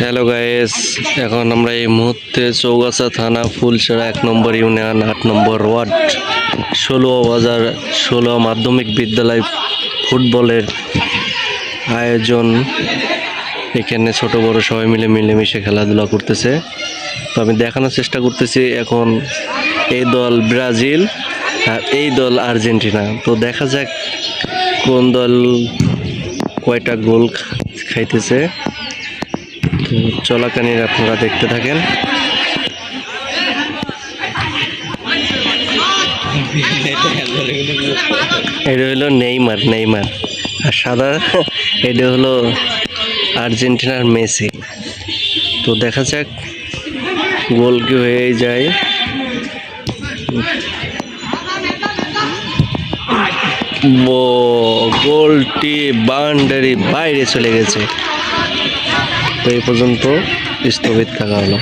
Hello guys, এখন আমরা এই মুহূর্তে চৌগাছা থানা ফুলছড়া 1 নম্বর ইউনিয়ন 8 নম্বর ওয়ার্ড 16 মাধ্যমিক বিদ্যালয় ফুটবলের আয়োজন। এখানে ছোট বড় সবাই মিলেমিশে খেলাধুলা করতেছে। তো আমি দেখানোর চেষ্টা করতেছি এখন এই দল ব্রাজিল আর এই দল আর্জেন্টিনা। তো দেখা যাক কোন দল কয়টা গোল খাইতেছে। তো চলাকালীন আপনারা দেখতে থাকেন। এটা হলো নেইমার আর সাদা এটা হলো আর্জেন্টিনার মেসি। তো দেখা যাক গোল কি হয়ে যায়। গোলটি বাউন্ডারি বাইরে চলে গেছে। তো এই পর্যন্ত স্থগিত থাকা হলো।